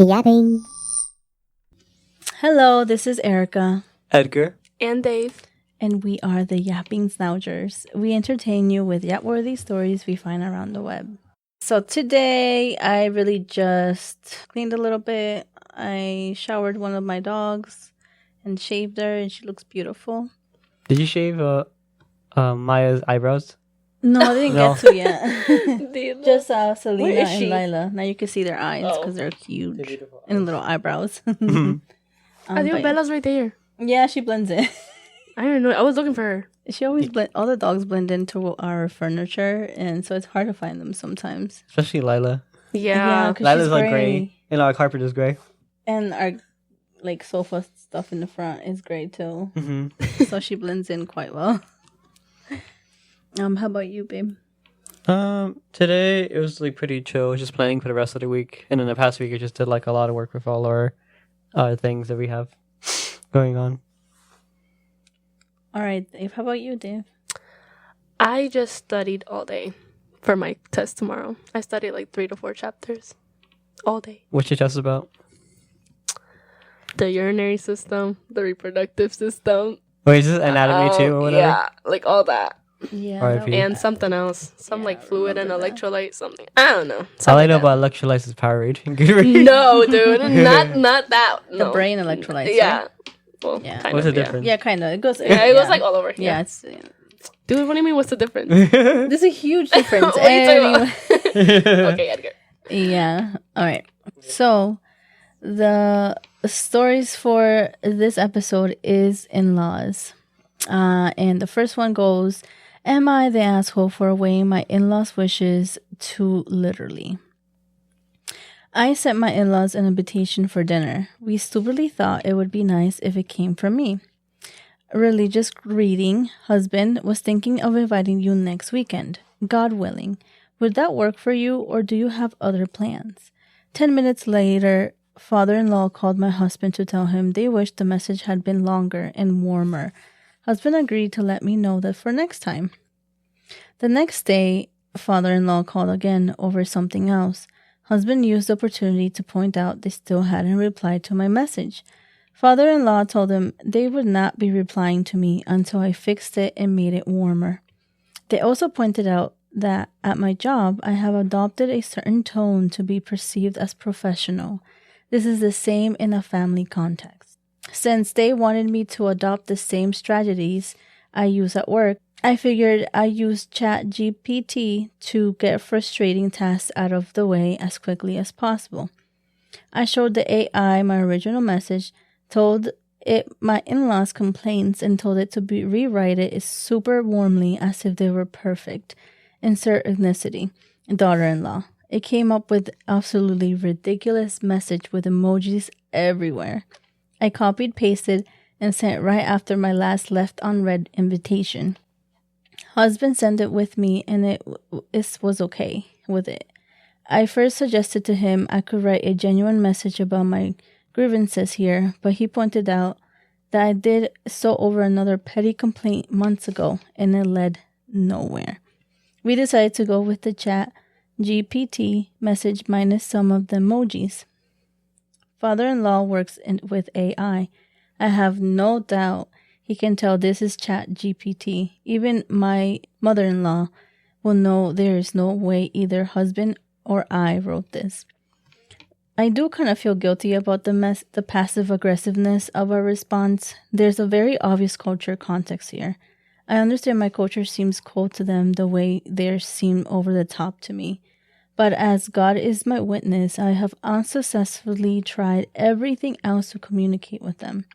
Yapping. Hello, this is Erica. Edgar. And Dave. And we are the Yapping Schnauzers. We entertain you with yap-worthy stories we find around the web. So today, I really just cleaned a little bit. I showered one of my dogs and shaved her, and she looks beautiful. Did you shave Maya's eyebrows? No, I didn't get to yet. Just Selena and she? Lila. Now you can see their eyes because they're huge. They're beautiful. And little eyebrows. I think Bella's right there. Yeah, she blends in. I don't know. I was looking for her. She always all the dogs blend into our furniture, and so it's hard to find them sometimes. Especially Lila. Yeah. 'Cause Lila's she's like gray. And our carpet is gray. And our sofa stuff in the front is gray too. Mm-hmm. So she blends in quite well. How about you, babe? Today it was like pretty chill. Just planning for the rest of the week. And in the past week I just did like a lot of work with all our things that we have going on. All right, Dave. How about you, Dave? I just studied all day for my test tomorrow. I studied like 3 to 4 chapters all day. What's your test about? The urinary system, the reproductive system. Wait, is this anatomy too or whatever? Yeah, like all that. Yeah. R.I.P. And something else. Some Yeah, like fluid and remember that. electrolyte something. I don't know. All I know Something about electrolytes is Powerade and like Gatorade. that. No, dude. Not that. The No. brain electrolytes. Yeah. Right? Well, Yeah. kind What's of, the yeah. difference? Yeah, kind of. It goes. Yeah, it goes like all over. Yeah. Dude, what do you mean? What's the difference? There's a huge difference. What are you talking Anyway. about? Okay, Edgar. Yeah. All right. So the stories for this episode is in-laws. And the first one goes, am I the asshole for weighing my in-laws' wishes too literally? I sent my in-laws an invitation for dinner. We stupidly thought it would be nice if it came from me. Religious greeting, husband was thinking of inviting you next weekend, God willing. Would that work for you, or do you have other plans? 10 minutes later, father-in-law called my husband to tell him they wished the message had been longer and warmer. Husband agreed to let me know that for next time. The next day, father-in-law called again over something else. Husband used the opportunity to point out they still hadn't replied to my message. Father-in-law told him they would not be replying to me until I fixed it and made it warmer. They also pointed out that at my job, I have adopted a certain tone to be perceived as professional. This is the same in a family context. Since they wanted me to adopt the same strategies I use at work, I figured I use ChatGPT to get frustrating tasks out of the way as quickly as possible. I showed the AI my original message, told it my in-laws' complaints, and told it to rewrite it super warmly as if they were perfect. Insert ethnicity, daughter-in-law. It came up with absolutely ridiculous message with emojis everywhere. I copied, pasted, and sent right after my last left unread invitation. Husband sent it with me, and it was okay with it. I first suggested to him I could write a genuine message about my grievances here, but he pointed out that I did so over another petty complaint months ago, and it led nowhere. We decided to go with the chat GPT message minus some of the emojis. Father-in-law works with AI. I have no doubt he can tell this is chat GPT. Even my mother-in-law will know there is no way either husband or I wrote this. I do kind of feel guilty about the passive aggressiveness of our response. There's a very obvious culture context here. I understand my culture seems cold to them the way theirs seem over the top to me. But as God is my witness, I have unsuccessfully tried everything else to communicate with them.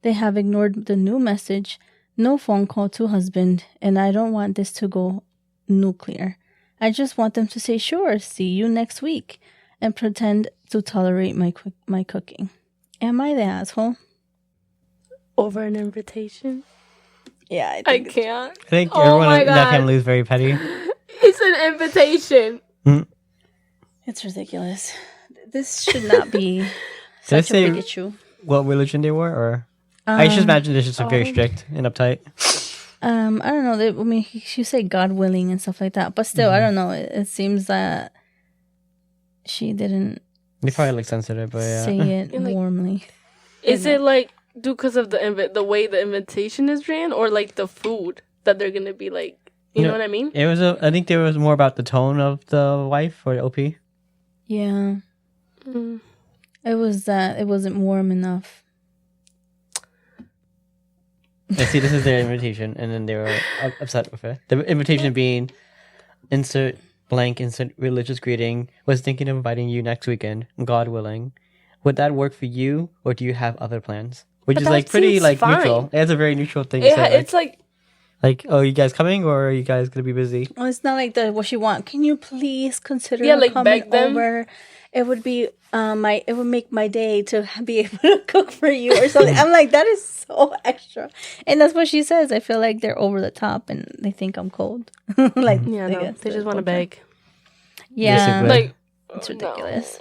They have ignored the new message, no phone call to husband, and I don't want this to go nuclear. I just want them to say, sure, see you next week, and pretend to tolerate my cooking. Am I the asshole? Over an invitation? Yeah, I can't. I think Oh everyone my in that God. family is very petty. It's an invitation. It's ridiculous. This should not be Did I such a say big issue. what religion they were? Or I just imagine they're just like, very oh. strict and uptight. I don't know. I mean, she said God willing and stuff like that, but still, I don't know. It seems that she didn't They probably like sensitive, but yeah. say it And, like, warmly. Is it like because of the way the invitation is ran, or like the food that they're gonna be like? You know what I mean? It was. I think there was more about the tone of the wife or the OP. Yeah. It was that it wasn't warm enough. Yeah, see, this is their invitation, and then they were upset with it. The invitation being, insert blank, insert religious greeting, was thinking of inviting you next weekend, God willing. Would that work for you, or do you have other plans? Which But is that like pretty seems like fine. neutral. It's a very neutral thing. Yeah, to say, it's like oh, you guys coming, or are you guys gonna be busy? Well, it's not like what she want. Can you please consider like, coming beg them? over? It would be it would make my day to be able to cook for you or something. I'm like, that is so extra, and that's what she says. I feel like they're over the top and they think I'm cold. Like, yeah, I no, guess they just the want to culture. beg. Yeah, Basically. Like it's no. ridiculous.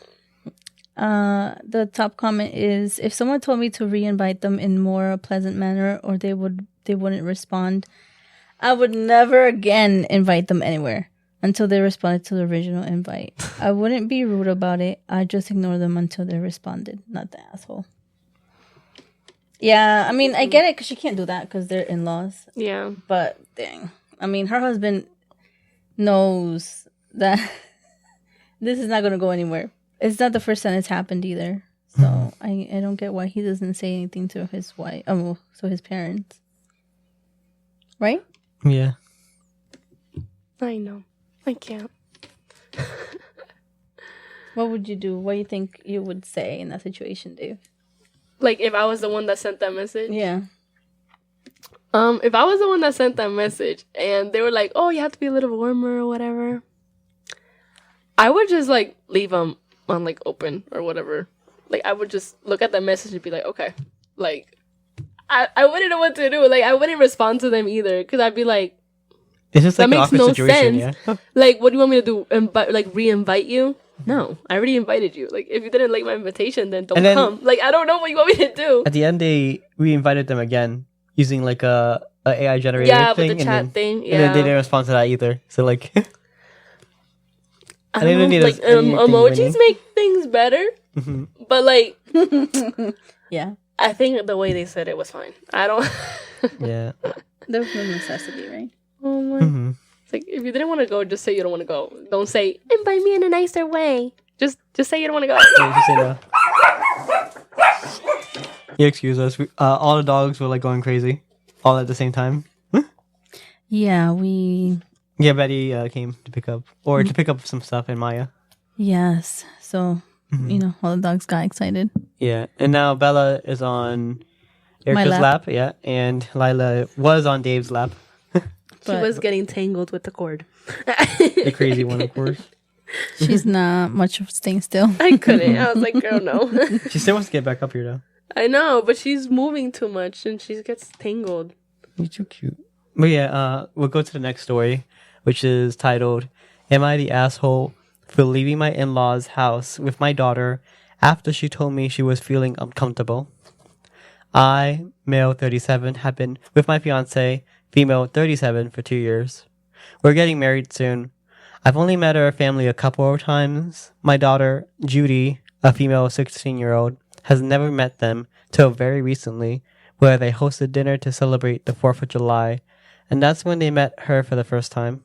The top comment is, if someone told me to re-invite them in more pleasant manner, or they wouldn't respond, I would never again invite them anywhere until they responded to the original invite. I wouldn't be rude about it. I just ignore them until they responded. Not the asshole. Yeah, I mean, I get it because she can't do that because they're in-laws. Yeah. But dang, I mean, her husband knows that this is not going to go anywhere. It's not the first time it's happened either. So I don't get why he doesn't say anything to his wife. So his parents. Right? Yeah. I know. I can't. What would you do? What do you think you would say in that situation, Dave? Like if I was the one that sent that message. Yeah. If I was the one that sent that message and they were like, "Oh, you have to be a little warmer or whatever," I would just like leave them on like open or whatever. Like I would just look at that message and be like, "Okay," like I wouldn't know what to do. Like I wouldn't respond to them either because I'd be like, It's just like "That an makes awkward no situation, sense." yeah. Like, what do you want me to do? Re-invite you? No, I already invited you. Like, if you didn't like my invitation, then don't And then- come. Like, I don't know what you want me to do. At the end, they re-invited them again using like a AI generated Yeah, thing, with the and chat then, thing. and then they Yeah, didn't respond to that either. So like, I they don't didn't know. need Like, anything emojis winning. make things better, Mhm. but like, Yeah. I think the way they said it was fine. I don't. Yeah. There was no necessity, right? Oh my. Mhm. It's like if you didn't want to go, just say you don't want to go. Don't say invite me in a nicer way. Just say you don't want to go. Yeah, just say no. You excuse us. All the dogs were like going crazy, all at the same time. Yeah, we... Yeah, Betty came to pick up some stuff, and Maya. Yes. So, you know, all the dogs got excited. Yeah, and now Bella is on Erica's lap. lap. Yeah, and Lila was on Dave's lap. She was getting tangled with the cord. The crazy one, of course. She's not much of staying still. I couldn't. I was like, girl, no. She still wants to get back up here, though. I know, but she's moving too much and she gets tangled. You're too cute. But yeah, we'll go to the next story, which is titled, Am I the Asshole for Leaving My In-Laws' House with My Daughter After She Told Me She Was Feeling Uncomfortable? I, male 37, have been with my fiance, female 37, for 2 years. We're getting married soon. I've only met her family a couple of times. My daughter, Judy, a female 16-year-old, has never met them till very recently, where they hosted dinner to celebrate the 4th of July, and that's when they met her for the first time.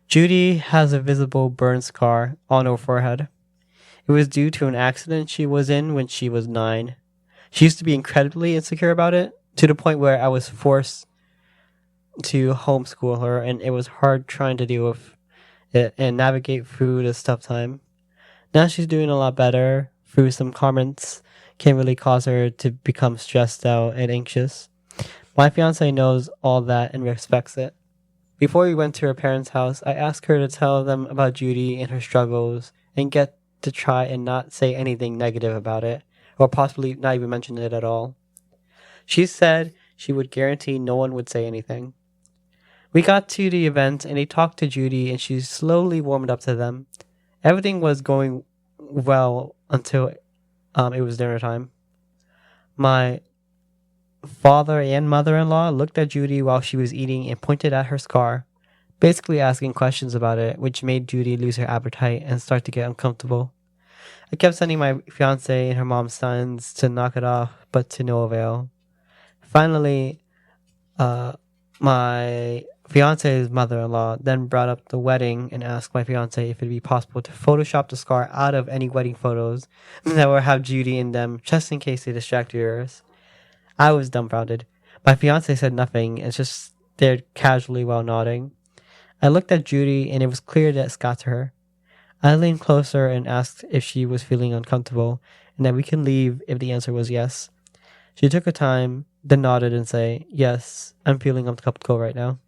Judy has a visible burn scar on her forehead. It was due to an accident she was in when she was 9. She used to be incredibly insecure about it, to the point where I was forced to homeschool her, and it was hard trying to deal with it and navigate through this tough time. Now she's doing a lot better. Through some comments can really cause her to become stressed out and anxious. My fiance knows all that and respects it. Before we went to her parents' house, I asked her to tell them about Judy and her struggles and get to try and not say anything negative about it, or possibly not even mention it at all. She said she would guarantee no one would say anything. We got to the event and they talked to Judy and she slowly warmed up to them. Everything was going well until it was dinner time. My father and mother-in-law looked at Judy while she was eating and pointed at her scar, basically asking questions about it, which made Judy lose her appetite and start to get uncomfortable. I kept sending my fiance and her mom's sons to knock it off, but to no avail. Finally, my fiance's mother-in-law then brought up the wedding and asked my fiance if it'd be possible to Photoshop the scar out of any wedding photos that would have Judy in them, just in case they distract viewers. I was dumbfounded. My fiance said nothing and just stared casually while nodding. I looked at Judy and it was clear that it got to her. I leaned closer and asked if she was feeling uncomfortable and that we can leave if the answer was yes. She took her time, then nodded and said, "Yes, I'm feeling uncomfortable right now."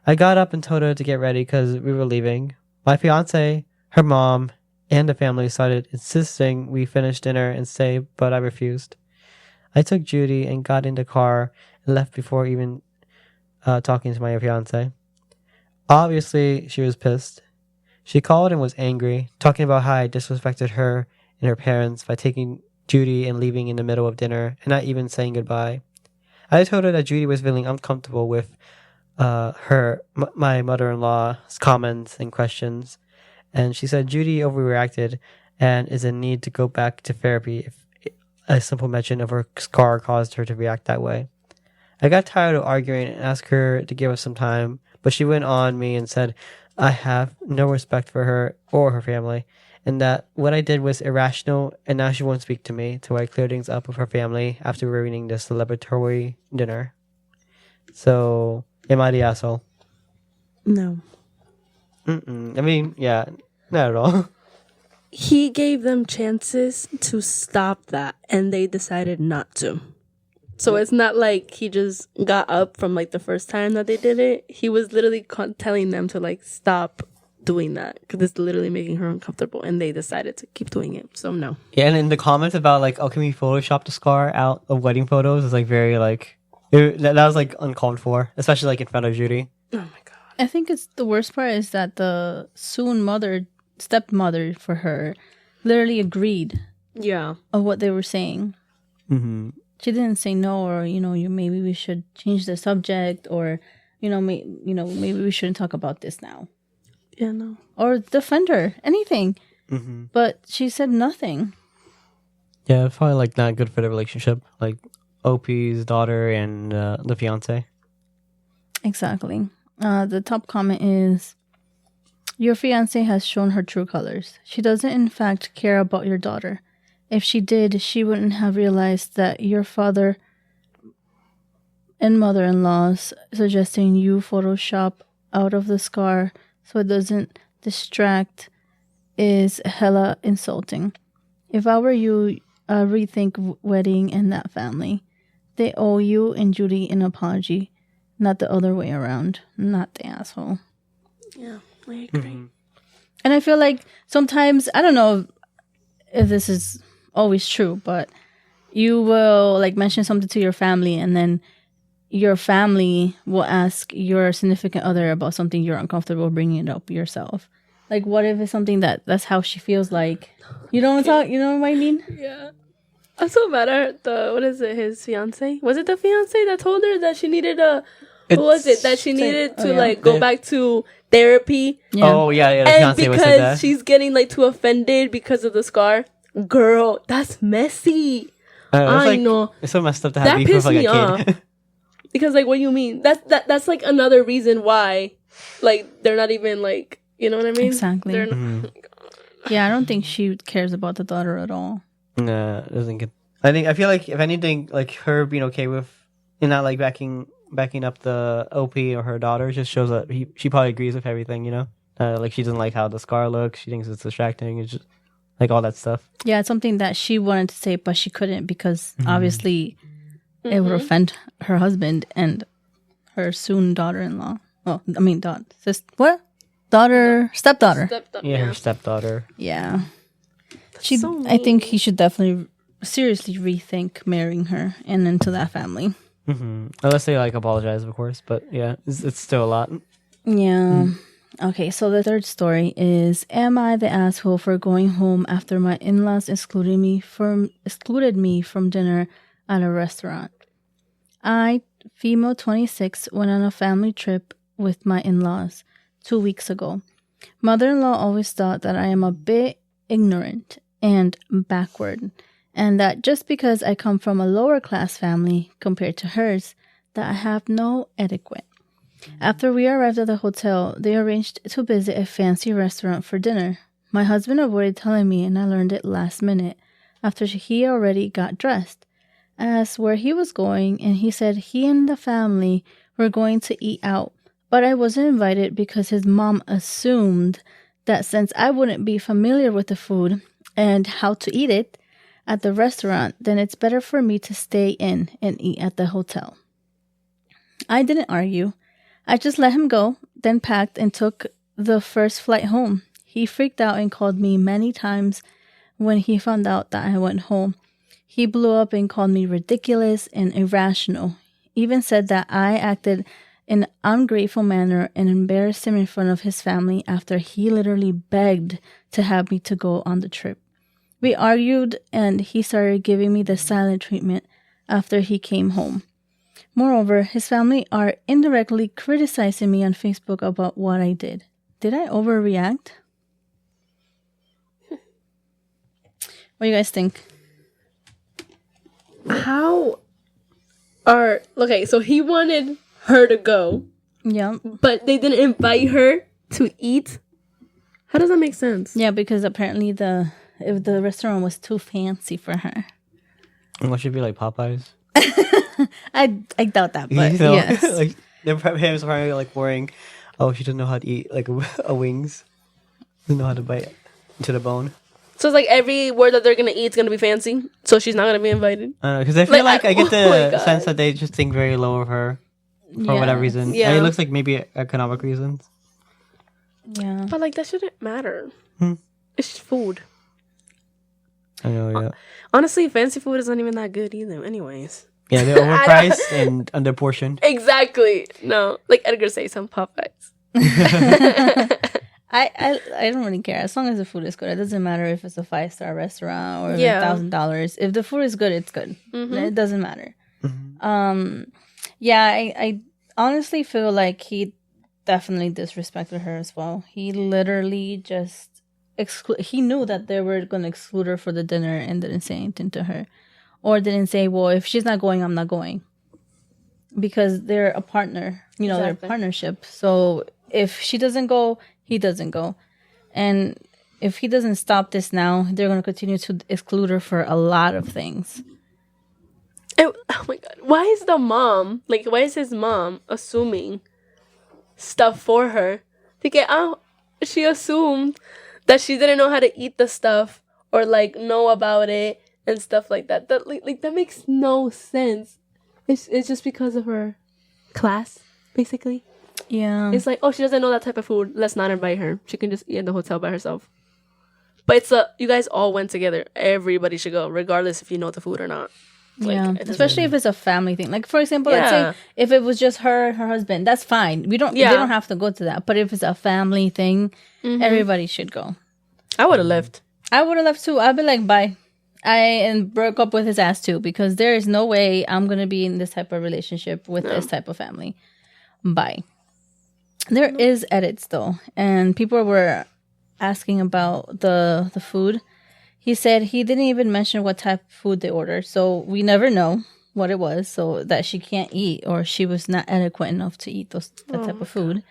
I got up and told her to get ready because we were leaving. My fiance, her mom, and the family started insisting we finish dinner and stay, but I refused. I took Judy and got in the car and left before even talking to my fiance. Obviously, she was pissed. She called and was angry, talking about how I disrespected her and her parents by taking Judy and leaving in the middle of dinner and not even saying goodbye. I told her that Judy was feeling uncomfortable with my mother-in-law's comments and questions, and she said Judy overreacted and is in need to go back to therapy if a simple mention of her scar caused her to react that way. I got tired of arguing and asked her to give us some time, but she went on me and said I have no respect for her or her family, and that what I did was irrational, and now she won't speak to me till I clear things up with her family after ruining the celebratory dinner. So, am I the asshole? No. I mean, yeah, not at all. He gave them chances to stop that, and they decided not to. So it's not like he just got up from like the first time that they did it. He was literally telling them to like stop doing that because it's literally making her uncomfortable, and they decided to keep doing it. So no. Yeah, and in the comments about like, oh, can we Photoshop the scar out of wedding photos? Is like very like that was like uncalled for, especially like in front of Judy. Oh my god. I think it's the worst part is that the stepmother for her, literally agreed Yeah. of what they were saying. Mm-hmm. She didn't say no, or maybe we should change the subject, or maybe we shouldn't talk about this now, Yeah. No. or defend her, anything. Mm-hmm. But she said nothing. Yeah, it's probably like not good for the relationship, like OP's daughter and the fiance. Exactly. The top comment is, your fiance has shown her true colors. She doesn't in fact care about your daughter. If she did, she wouldn't have realized that your father and mother-in-laws suggesting you Photoshop out of the scar so it doesn't distract is hella insulting. If I were you, rethink wedding and that family. They owe you and Judy an apology, not the other way around. Not the asshole. Yeah, I agree. Mm-hmm. And I feel like sometimes, I don't know if this is always true, but you will like mention something to your family, and then your family will ask your significant other about something you're uncomfortable bringing it up yourself. Like, what if it's something that's how she feels like? You know what I mean? Yeah. I'm so mad at his fiance? Was it the fiance that told her that she needed that she needed to go back to therapy? Yeah. Oh, yeah, the And fiance was said because that. she's getting like too offended because of the scar. Girl, that's messy. I know. It's so messed up to have That beef with pissed like me a off. kid. Because like, what do you mean? That's like another reason why, like, they're not even like, you know what I mean? Exactly. They're not, Mm-hmm. Yeah, I don't think she cares about the daughter at all. Nah, it doesn't get. I feel like if anything, like her being okay with and not like backing up the OP or her daughter just shows that she probably agrees with everything. Like she doesn't like how the scar looks. She thinks it's distracting. It's just like all that stuff. Yeah, it's something that she wanted to say, but she couldn't because obviously it would offend her husband and her soon daughter-in-law. Oh, I mean, stepdaughter. Yeah, her stepdaughter. Yeah. so I think he should definitely seriously rethink marrying her and into that family. Mm-hmm. Unless they like apologize, of course. But yeah, it's still a lot. Yeah. Okay, so the third story is, am I the asshole for going home after my in-laws excluded me from dinner at a restaurant? I, female 26, went on a family trip with my in-laws 2 weeks ago. Mother-in-law always thought that I am a bit ignorant and backward, and that just because I come from a lower class family compared to hers, that I have no etiquette. After we arrived at the hotel, they arranged to visit a fancy restaurant for dinner. My husband avoided telling me, and I learned it last minute, after he already got dressed. I asked where he was going, and he said he and the family were going to eat out, but I wasn't invited because his mom assumed that since I wouldn't be familiar with the food and how to eat it at the restaurant, then it's better for me to stay in and eat at the hotel. I didn't argue. I just let him go, then packed and took the first flight home. He freaked out and called me many times when he found out that I went home. He blew up and called me ridiculous and irrational. Even said that I acted in an ungrateful manner and embarrassed him in front of his family after he literally begged to have me to go on the trip. We argued and he started giving me the silent treatment after he came home. Moreover, his family are indirectly criticizing me on Facebook about what I did. Did I overreact? What do you guys think? Okay, so he wanted her to go, Yeah. but they didn't invite her to eat? How does that make sense? Yeah, because apparently the restaurant was too fancy for her. What should be like Popeyes? I doubt that, but You know, yes. like their parents probably like worrying, oh, she doesn't know how to eat like a wings, doesn't know how to bite into the bone. So it's like every word that they're gonna eat is gonna be fancy, so she's not gonna be invited. Because I feel like I get oh my the God. sense that they just think very low of her for whatever reason. Yeah. And it looks like maybe economic reasons. Yeah. But like that shouldn't matter. It's just food. I know, yeah. Honestly, fancy food isn't even that good either. Anyways. Yeah, they're overpriced and underportioned. Exactly. No, like Edgar say, some Popeyes. I don't really care as long as the food is good. It doesn't matter if it's a 5-star restaurant or Yeah. $1,000. If the food is good, it's good. It doesn't matter. Mm-hmm. Yeah, I honestly feel like he definitely disrespected her as well. He literally just he knew that they were going to exclude her for the dinner and didn't say anything to her, or didn't say, well, if she's not going, I'm not going, because they're a partner, you know. Exactly. They're a partnership. So if she doesn't go, he doesn't go. And if he doesn't stop this now, they're going to continue to exclude her for a lot of things. Oh my God. Why is his mom assuming stuff for her? To get out, she assumed that she didn't know how to eat the stuff or like know about it and stuff like that. That like that makes no sense. It's just because of her class, basically. Yeah. It's like, oh, she doesn't know that type of food. Let's not invite her. She can just eat in the hotel by herself. But you guys all went together. Everybody should go, regardless if you know the food or not. Like, yeah, especially if it's a family thing. Like, for example, let's Yeah. say if it was just her and her husband, that's fine. They don't have to go to that. But if it's a family thing, everybody should go. I would have left. I would have left too. I'd be like, bye. And broke up with his ass too, because there is no way I'm going to be in this type of relationship with this type of family. Bye. There is edits though, and people were asking about the food. He said he didn't even mention what type of food they ordered, so we never know what it was, so that she can't eat or she was not adequate enough to eat that type of food.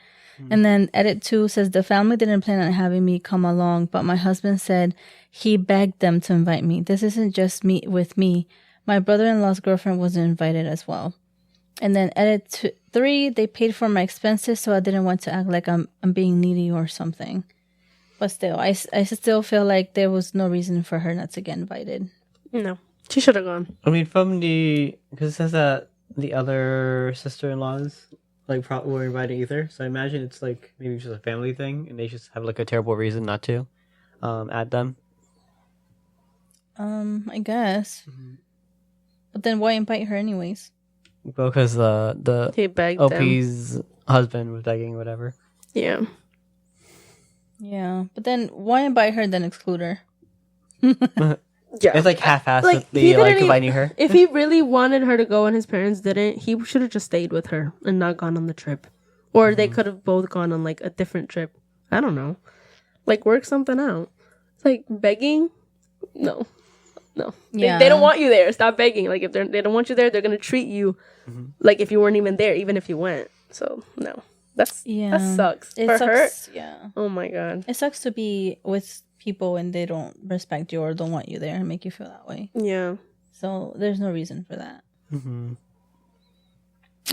And then edit 2 says the family didn't plan on having me come along, but my husband said he begged them to invite me. This isn't just me with me. My brother-in-law's girlfriend wasn't invited as well. And then edit 3, they paid for my expenses, so I didn't want to act like I'm being needy or something. But still, I still feel like there was no reason for her not to get invited. No, she should have gone. I mean, because it says that the other sister-in-laws like probably were invited either. So I imagine it's like maybe just a family thing, and they just have like a terrible reason not to add them. I guess. But then why invite her anyways? Because the He begged them. OP's husband was begging or whatever. Yeah. Yeah, but then why invite her then exclude her? Yeah. It's like half-assed Like, that he they like didn't inviting her. If he really wanted her to go and his parents didn't, he should have just stayed with her and not gone on the trip. Or they could have both gone on like a different trip. I don't know. Like, work something out. It's like begging. No. Yeah. They don't want you there. Stop begging. Like if they don't want you there, they're gonna treat you like if you weren't even there, even if you went. So no, that sucks. It sucks. Her. Yeah. Oh my god. It sucks to be with people and they don't respect you or don't want you there and make you feel that way. Yeah. So there's no reason for that. Mm-hmm.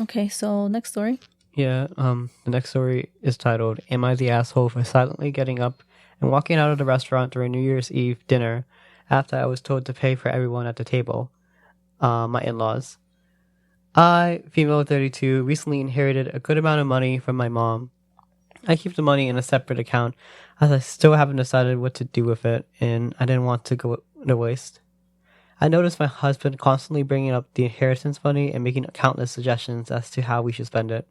Okay, so next story. Yeah, the next story is titled, Am I the Asshole for Silently Getting Up and Walking Out of the Restaurant During New Year's Eve dinner after I was told to pay for everyone at the table? My in-laws. I, female 32, recently inherited a good amount of money from my mom. I keep the money in a separate account as I still haven't decided what to do with it and I didn't want to go to waste. I noticed my husband constantly bringing up the inheritance money and making countless suggestions as to how we should spend it.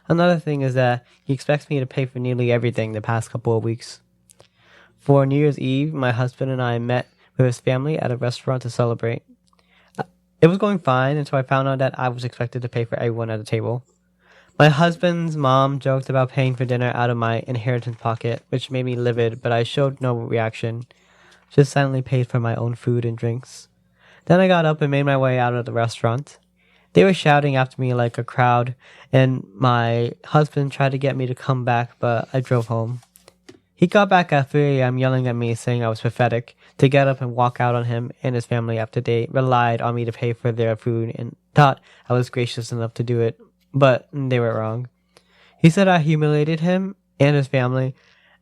Another thing is that he expects me to pay for nearly everything the past couple of weeks. For New Year's Eve, my husband and I met with his family at a restaurant to celebrate. It was going fine until I found out that I was expected to pay for everyone at the table. My husband's mom joked about paying for dinner out of my inheritance pocket, which made me livid, but I showed no reaction. Just silently paid for my own food and drinks. Then I got up and made my way out of the restaurant. They were shouting after me like a crowd, and my husband tried to get me to come back, but I drove home. He got back at 3 a.m. yelling at me, saying I was pathetic, to get up and walk out on him and his family after they relied on me to pay for their food and thought I was gracious enough to do it, but they were wrong. He said I humiliated him and his family,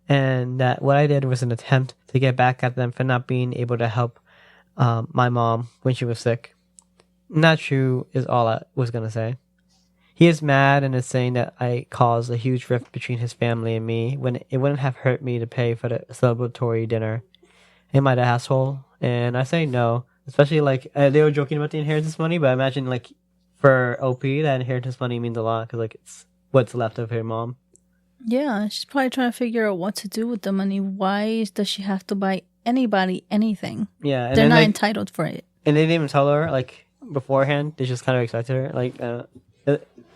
and that what I did was an attempt to get back at them for not being able to help my mom when she was sick. Not true is all I was going to say. He is mad and is saying that I caused a huge rift between his family and me when it wouldn't have hurt me to pay for the celebratory dinner. Am I the asshole? And I say no. Especially like they were joking about the inheritance money, but I imagine like for OP that inheritance money means a lot because like it's what's left of her mom. Yeah, she's probably trying to figure out what to do with the money. Why does she have to buy anybody anything? Yeah, and they're not like, entitled for it. And they didn't even tell her like beforehand. They just kind of expected her. Like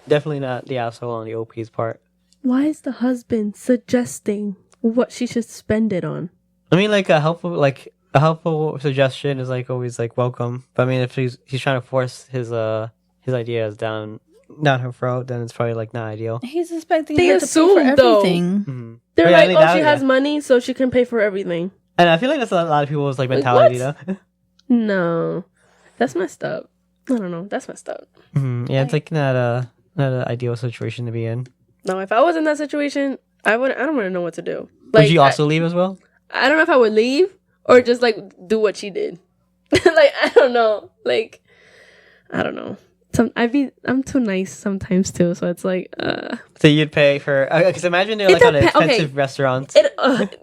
definitely not the asshole on the OP's part. Why is the husband suggesting what she should spend it on? I mean, like a helpful suggestion is like always like welcome. But I mean, if he's trying to force his ideas down her throat, then it's probably like not ideal. He's expecting They her to pay for assume, though. everything. Mm-hmm. They're Yeah, like, she has money, so she can pay for everything. And I feel like that's a lot of people's like mentality, though. No, that's messed up. I don't know. That's messed up. Mm-hmm. Yeah, it's like not an ideal situation to be in. No, if I was in that situation, I don't want to know what to do. Like, would you also leave as well? I don't know if I would leave or just like do what she did. Like I don't know. Like I don't know. I'm too nice sometimes too, so it's like. So you'd pay for? Because imagine they're like on an expensive restaurant.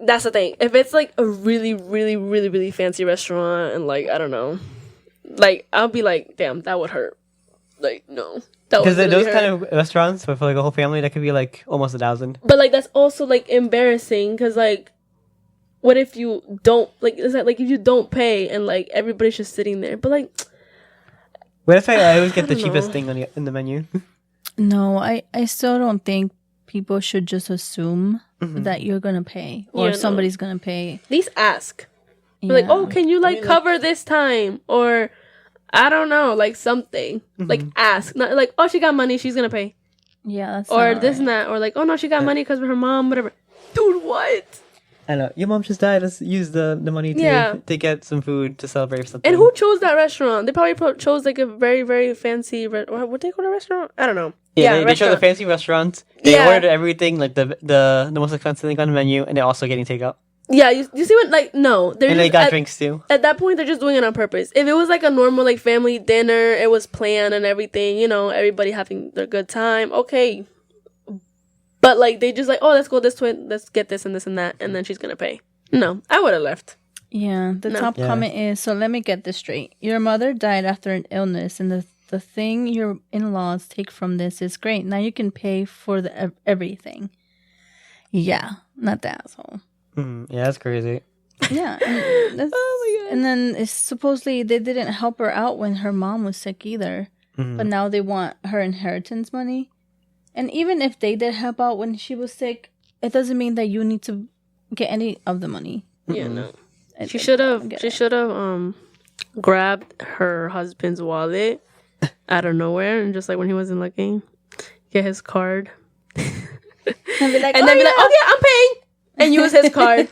That's the thing. If it's like a really, really, really, really fancy restaurant, and like I don't know, like I'll be like, damn, that would hurt. Like no, because those kind of restaurants for like a whole family, that could be like almost $1,000. But like that's also like embarrassing because like, what if you don't like? Is that like if you don't pay and like everybody's just sitting there? But like. What if I always get the cheapest thing in the menu? No, I still don't think people should just assume that you're gonna pay or somebody's gonna pay. At least ask. Yeah. Like, oh, can you like cover this time? Or I don't know, like something. Like ask. Not like, oh, she got money, she's gonna pay. Yeah, that's or this and that. Or like, oh no, she got money because of her mom, whatever. Dude, what? I know. Your mom just died. Let's use the money to get some food to celebrate something. And who chose that restaurant? They probably chose like a very, very fancy... what they call a restaurant? I don't know. Yeah, they chose a fancy restaurant. They ordered everything, like the most expensive thing on the menu, and they're also getting takeout. Yeah, you see what... Like, no. And they got drinks too. At that point, they're just doing it on purpose. If it was like a normal like family dinner, it was planned and everything, you know, everybody having their good time, okay. But, like, they just like, oh, let's go this way, let's get this and this and that, and then she's gonna pay. No, I would have left. Yeah, the top comment is, so let me get this straight. Your mother died after an illness, and the thing your in-laws take from this is great. Now you can pay for everything. Yeah, not the asshole. Yeah, that's crazy. Yeah. And oh my God. And then it's supposedly they didn't help her out when her mom was sick either. But now they want her inheritance money. And even if they did help out when she was sick, it doesn't mean that you need to get any of the money. Yeah, no. I She think should I have. get She it. should have grabbed her husband's wallet out of nowhere and just like when he wasn't looking, get his card And be like, and then be like, "Oh yeah, I'm paying," and use his card.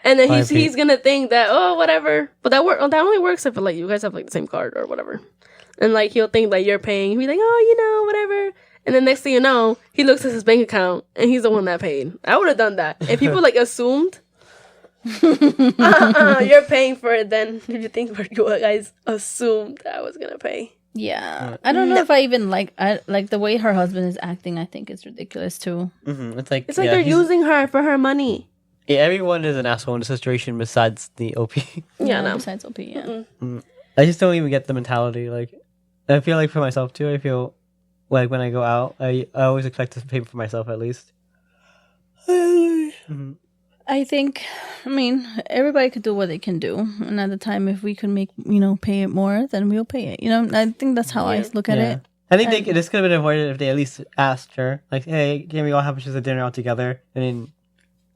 And then Fire he's gonna think that whatever. But that only works if like you guys have like the same card or whatever. And like he'll think that you're paying. He'll be like, whatever. And then next thing you know, he looks at his bank account and he's the one that paid. I would have done that. If people like assumed you're paying for it, then if you think you guys assumed that I was gonna pay. Yeah, I don't know if I even like the way her husband is acting. I think it's ridiculous too. It's like They're using her for her money. Yeah, everyone is an asshole in the situation besides the OP. Yeah, no. Besides OP, yeah. I just don't even get the mentality. Like, I feel like for myself too. I feel like when I go out, I always expect to pay for myself at least. I think, everybody could do what they can do, and at the time, if we could make pay it more, then we'll pay it. I think that's how I look at it. I think this could have been avoided if they at least asked her, like, "Hey, can we all have just a dinner all together?" And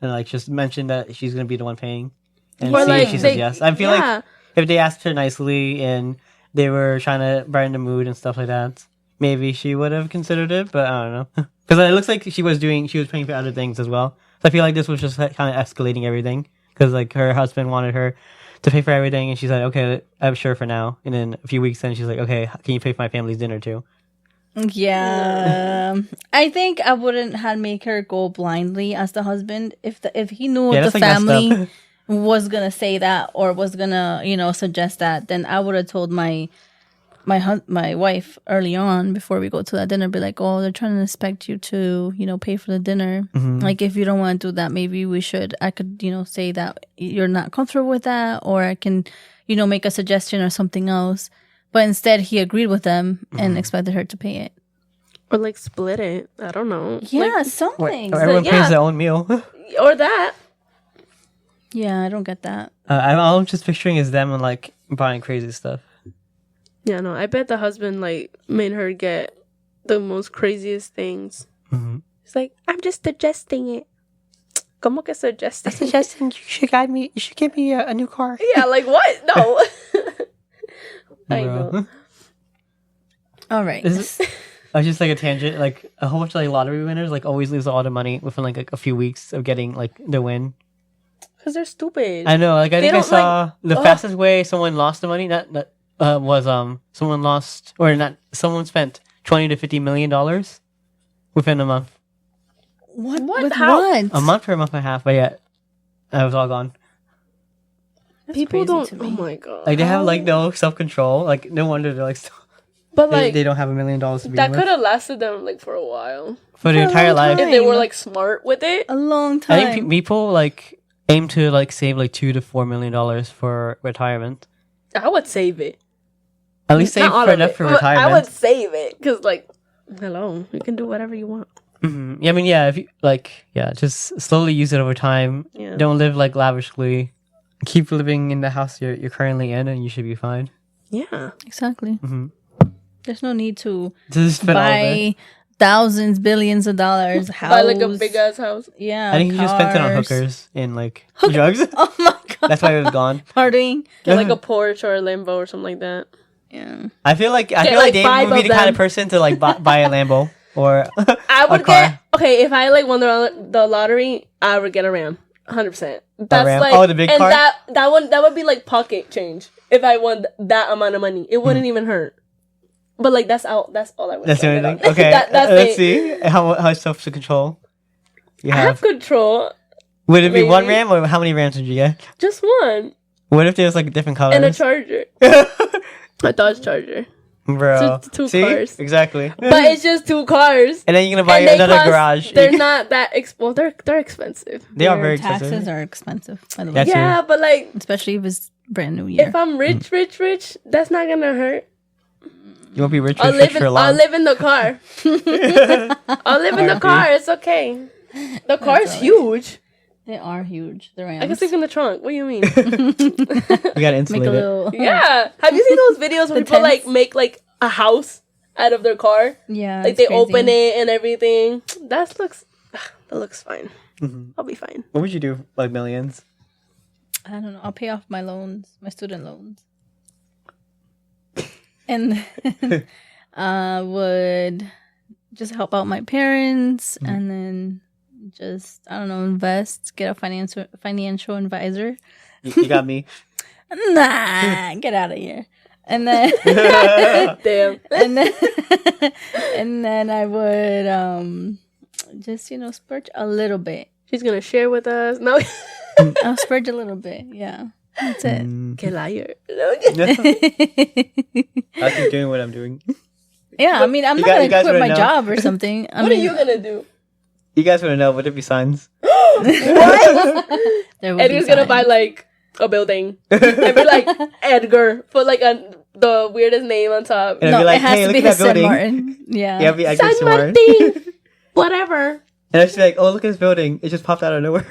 like just mention that she's gonna be the one paying, and Or see like if she says yes. I feel yeah. like if they asked her nicely and they were trying to brighten the mood and stuff like that, maybe she would have considered it. But I don't know, because it looks like she was paying for other things as well. So I feel like this was just kind of escalating everything, because like her husband wanted her to pay for everything, and she's like, "Okay, I'm sure for now." And then a few weeks then, she's like, "Okay, can you pay for my family's dinner too?" Yeah, I think I wouldn't have make her go blindly as the husband if he knew the that's, like, messed family up. was gonna say that or was gonna suggest that. Then I would have told my wife early on before we go to that dinner, be like, "Oh, they're trying to expect you to pay for the dinner. Like, if you don't want to do that, maybe I could say that you're not comfortable with that, or I can make a suggestion or something else." But instead, he agreed with them and expected her to pay it. Or like split it. I don't know. Yeah, something. Or everyone yeah. pays their own meal. Or that. Yeah, I don't get that. All I'm just picturing is them and like buying crazy stuff. Yeah, no. I bet the husband like made her get the most craziest things. It's like, I'm just suggesting it. ¿Cómo que suggesting? Suggesting you should give me a new car. Yeah, like what? No. I Bro. know. All right. Just like a tangent, like a whole bunch of like lottery winners like always lose all the money within like a few weeks of getting like the win. Because they're stupid. I know, like I think I don't, saw the fastest way someone lost the money was someone spent $20 to $50 million within a month. What? What? With How? what? A month or a month and a half, but yeah, it was all gone. People crazy don't. to me. Oh my god. Like they have like no self control. Like no wonder they're like but like they don't have $1 million to begin that with could have lasted them like for a while for their for a entire long life. time. if they were like smart with it. A long I time. think people like aim to like save like $2 to $4 million for retirement. I would save it. At least save Not all for of enough it, for but retirement. I would save it because like, hello, you can do whatever you want. Yeah, I mean, yeah, if you just slowly use it over time. Yeah. Don't live like lavishly. Keep living in the house you're currently in, and you should be fine. Yeah. Exactly. There's no need to Just spend all of it. buy thousands, billions of dollars. House. Buy like a big ass house. Yeah. I think you just spent it on cars. hookers and like drugs. Oh my god. That's why it was gone. Partying. Get like a Porsche or a Lambo or something like that. Yeah. I feel like like Dave 5 would be of the kind them. of person to like buy a Lambo or I would a car. get okay if I like won the lottery. I would get a Ram, 100%. That's Ram? like Oh, the big and car? that would be like pocket change if I won that amount of money. It wouldn't even hurt. But like that's all I would. That's the spend only it thing. on. Okay, That's let's it. see how self control you I have have. control. Would it be one maybe. Ram or how many Rams would you get? Just one What if there's like different colors? and a Charger. A Dodge Charger. Bro, Two see? cars. Exactly. But it's just 2 cars. And then you're gonna buy And they another cost- garage. They're not that well. They're expensive. They are Their very taxes expensive. are expensive. By the way. That's Yeah, but like Especially if it's brand new year. if I'm rich, that's not gonna hurt. You won't be rich I'll live for in long. the car. I'll live in the car. It's okay. The car is huge. They are huge. The Rams. I can sleep in the trunk. What do you mean? You gotta Make insulate a it. little. Yeah. Have you seen those videos where The people like tents? make like a house out of their car? Yeah. Like it's they crazy. open it and everything. That looks fine. Mm-hmm. I'll be fine. What would you do like millions? I don't know. I'll pay off my loans, my student loans. And then I would just help out my parents and then just, I don't know, invest, get a financial advisor. You got me. Nah, get out of here. And then Damn. and then I would just, splurge a little bit. She's gonna share with us. No. I'll splurge a little bit, yeah. That's it. Que liar. I keep doing what I'm doing. Yeah, I mean, I'm not going to quit my job or something. What are you gonna do? You guys want to know? Would it be signs? What? There Edgar's gonna buy like a building and be like Edgar, put like the weirdest name on top. And No, I'd be like, it has hey, to look be at that his San building. Martin. Yeah. Yeah, I'd be San Edgar Smart. Martin. Whatever. And I'd just be like, oh, look at this building. It just popped out of nowhere.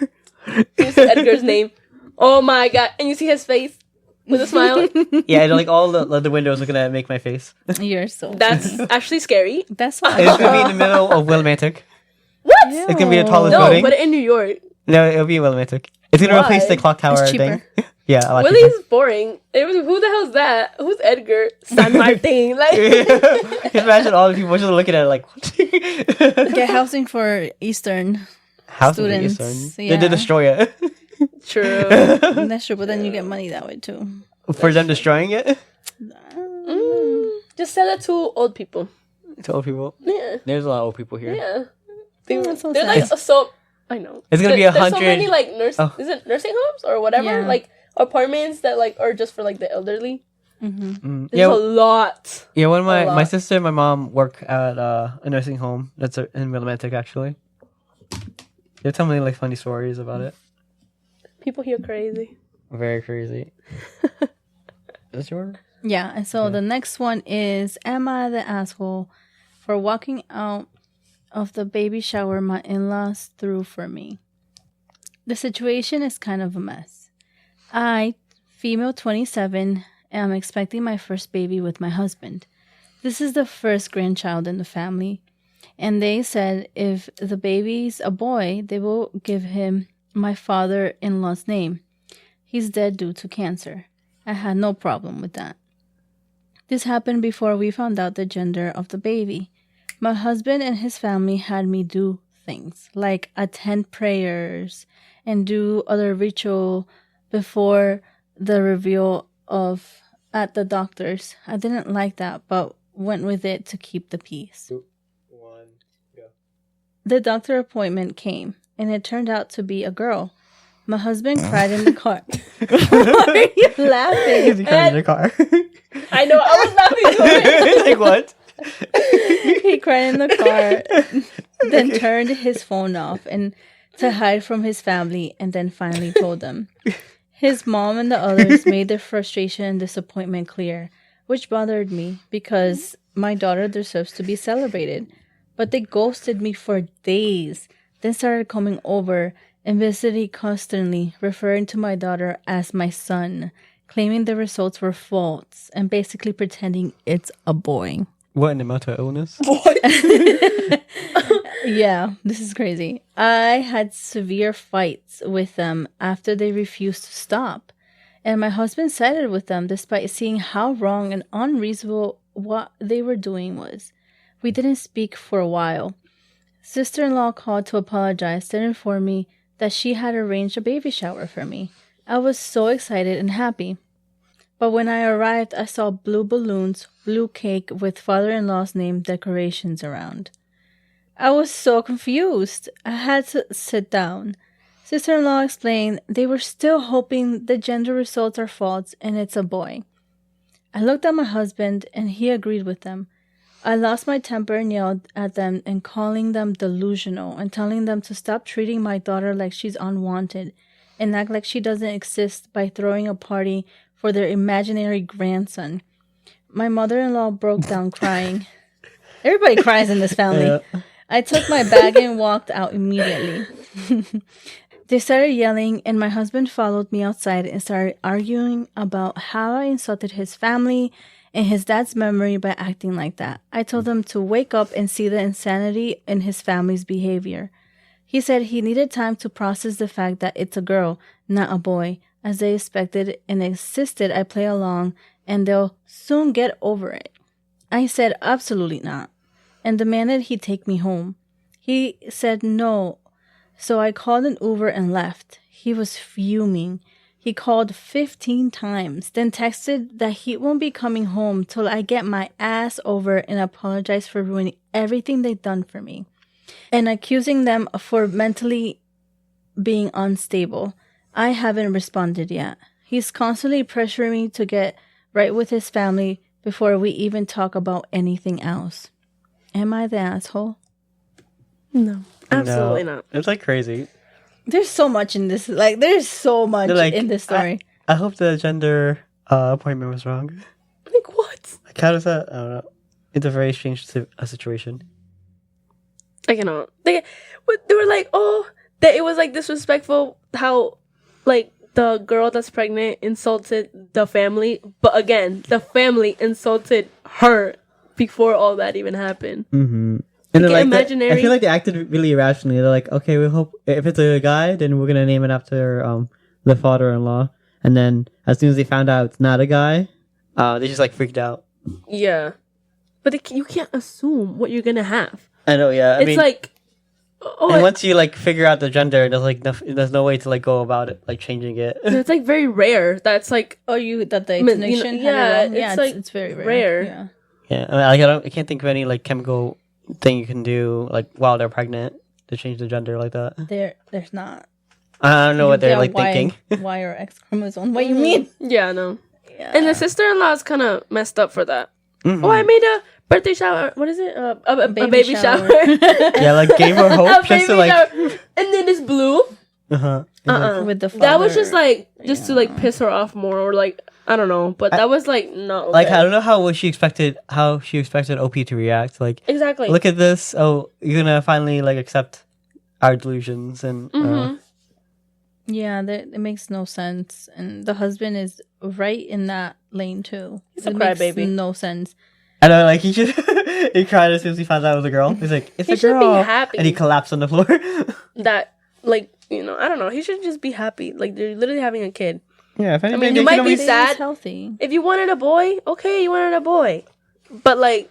You see Edgar's name. Oh my god! And you see his face with a smile. Yeah, and like all the windows looking at make my face. You're so That's funny. actually scary. That's And why. it's gonna be in the middle of Willimantic. What? It's gonna be the tallest No, building. but in New York, No, it'll be in Willimantic. It's gonna Why? replace the clock tower It's thing. cheaper. Yeah, a lot Willie's boring. It was, who the hell's that? Who's Edgar? San Martin. Like, cheaper. Just imagine all the people just looking at it like, what? Get housing for Eastern House of the students. Eastern. Yeah. They did destroy it. true. That's true, but then you get money that way too. For them destroying it? Just sell it to old people. To old people. Yeah, There's a lot of old people here. yeah. That's so They're sad. like so. I know. It's gonna be There's 100. so many like Oh. Is it nursing homes or whatever? Yeah. Like apartments that like are just for like the elderly. Mm, There's yeah, a lot. yeah. One of my lot. sister and my mom work at a nursing home that's in Willimantic actually. They tell me like funny stories about it. People here crazy. Very crazy. Is yours? Yeah, and so the next one is, am I the asshole for walking out of the baby shower my in-laws threw for me? The situation is kind of a mess. I, female 27, am expecting my first baby with my husband. This is the first grandchild in the family, and they said if the baby's a boy, they will give him my father-in-law's name. He's dead due to cancer. I had no problem with that. This happened before we found out the gender of the baby. My husband and his family had me do things like attend prayers and do other ritual before the reveal of at the doctor's. I didn't like that, but went with it to keep the peace. 2, 1, go. The doctor appointment came, and it turned out to be a girl. My husband cried in the car. Why are you laughing? He cried in the car. I know. I was laughing too. Like what? He cried in the car, then turned his phone off and to hide from his family, and then finally told them. His mom and the others made their frustration and disappointment clear, which bothered me because my daughter deserves to be celebrated. But they ghosted me for days, then started coming over and visiting constantly, referring to my daughter as my son, claiming the results were false, and basically pretending it's a boy. What, in a mental illness? Yeah, this is crazy. I had severe fights with them after they refused to stop. And my husband sided with them despite seeing how wrong and unreasonable what they were doing was. We didn't speak for a while. Sister-in-law called to apologize and inform me that she had arranged a baby shower for me. I was so excited and happy. But when I arrived, I saw blue balloons, blue cake with father-in-law's name decorations around. I was so confused. I had to sit down. Sister-in-law explained they were still hoping the gender results are false and it's a boy. I looked at my husband and he agreed with them. I lost my temper and yelled at them and calling them delusional and telling them to stop treating my daughter like she's unwanted and act like she doesn't exist by throwing a party for their imaginary grandson. My mother-in-law broke down crying. Everybody cries in this family. Yeah. I took my bag and walked out immediately. They started yelling, and my husband followed me outside and started arguing about how I insulted his family and his dad's memory by acting like that. I told him to wake up and see the insanity in his family's behavior. He said he needed time to process the fact that it's a girl, not a boy. as they expected and insisted I play along and they'll soon get over it. I said absolutely not and demanded he take me home. He said no, so I called an Uber and left. He was fuming. He called 15 times, then texted that he won't be coming home till I get my ass over and apologize for ruining everything they've done for me, and accusing them for mentally being unstable. I haven't responded yet. He's constantly pressuring me to get right with his family before we even talk about anything else. Am I the asshole? No. Absolutely not. It's like crazy. There's so much in this. Like, there's so much Like, in this story. I hope the gender appointment was wrong. Like what? Like, how does that? I don't know. It's a very strange situation. I cannot. They were like, oh, that it was like disrespectful how like the girl that's pregnant insulted the family, but again, the family insulted her before all that even happened. Mm-hmm. And Like, like imaginary- I feel like they acted really irrationally. They're like, okay, we hope if it's a guy, then we're gonna name it after the father-in-law. And then as soon as they found out it's not a guy, they just like freaked out. Yeah, but you can't assume what you're gonna have. I know, yeah. I It's mean, like, oh, and once you like figure out the gender, there's no way to like go about it, like changing it. it's like very rare. That's like Oh, that the I mean, intonation? yeah, had it wrong? it's like it's very rare. rare. Yeah. Yeah, I mean, I can't think of any like chemical thing you can do like while they're pregnant to change the gender like that. There's not. I don't know what they're Yeah, like Y, thinking. Y or X chromosome. What you mean? yeah, no. Yeah. And the sister-in-law is kind of messed up for that. Mhm. Oh, I made a birthday shower. What is it? A baby baby shower. shower. Yeah, like gave her A hope just baby to like. shower. And then it's blue. Uh-huh. With the That was just father. like just to like piss her off more, or like I don't know, but that was like not okay. Like I don't know how she expected OP to react. Like exactly. look at this. Oh, you're gonna finally like accept our delusions and. Mhm. Yeah, it makes no sense. And the husband is right in that lane too. He's a It makes crybaby. no sense. I know, like he should. He cried as soon as he found out it was a girl. He's like, "It's He a should be girl," happy. and he collapsed on the floor. That like I don't know. He should just be happy. Like they're literally having a kid. Yeah, if anything, mean, they you can might be always- sad. It's healthy. If you wanted a boy, okay, you wanted a boy, but like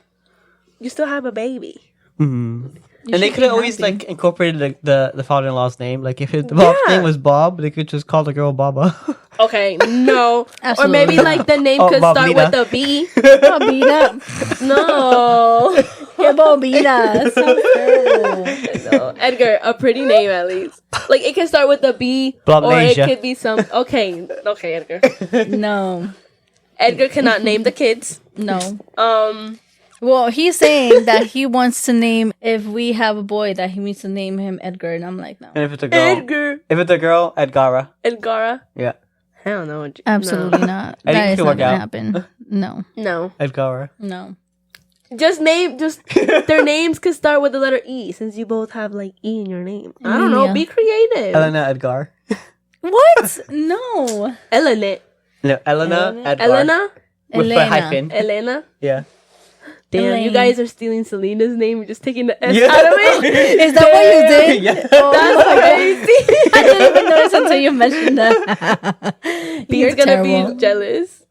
you still have a baby. Mhm. You And they should could be have always happy. like incorporated the father-in-law's name. Like if the Bob's Yeah. name was Bob, they could just call the girl Baba. Okay, no, or Absolutely maybe not. like the name Oh, could start Bobina. with a B. Bobina. No. Yeah, Bobina. Sounds terrible. No, Edgar, a pretty name at least. Like it can start with a B, or it Blobnasia. could be some. Okay, Edgar. No. Edgar cannot name the kids. No. Well, he's saying that he wants to name, if we have a boy, that he needs to name him Edgar. And I'm like, no. And if it's a girl, Edgar, Edgara. Edgara. Yeah, Hell no. Absolutely not. I think That it is can not work going to out. happen. No. No. Edgara. No. Just their names could start with the letter E, since you both have like E in your name. I don't know. Yeah. Be creative. Elena Edgar. What? No. Elena. No, Elena Edgar. Elena. With Elena. a hyphen. Elena. Yeah. Damn, you Elaine. guys are stealing Selena's name. You're just taking the S Yeah. out of it. Is that what you did? Yeah. That's crazy. I didn't even notice until you mentioned that. He's gonna be jealous.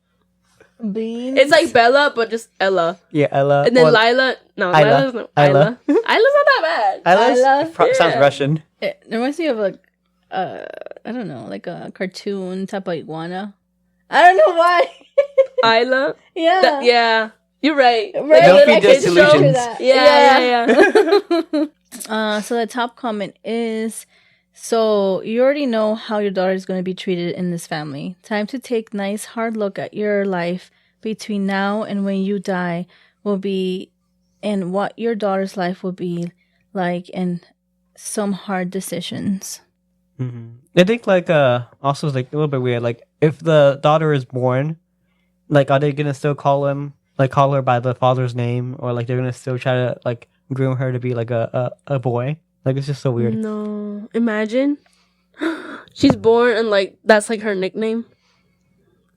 Beans. It's like Bella, but just Ella. Yeah, Ella. And then Well, Lila. No, Isla. Lila's not. Isla. Isla's not that bad. Isla's Isla? sounds Yeah. Russian. It reminds me of a, I don't know, like a cartoon type of iguana. I don't know why. Isla. Yeah. Yeah. You're right. Right. Don't Little feed kids disillusions. show. Yeah. So the top comment is, so you already know how your daughter is going to be treated in this family. Time to take nice hard look at your life between now and when you die will be, and what your daughter's life will be like, and some hard decisions. I think like also it's like a little bit weird. Like if the daughter is born, like are they gonna still call her by the father's name, or like they're gonna still try to like groom her to be like a boy? Like it's just so weird. No. Imagine. She's born and like that's like her nickname.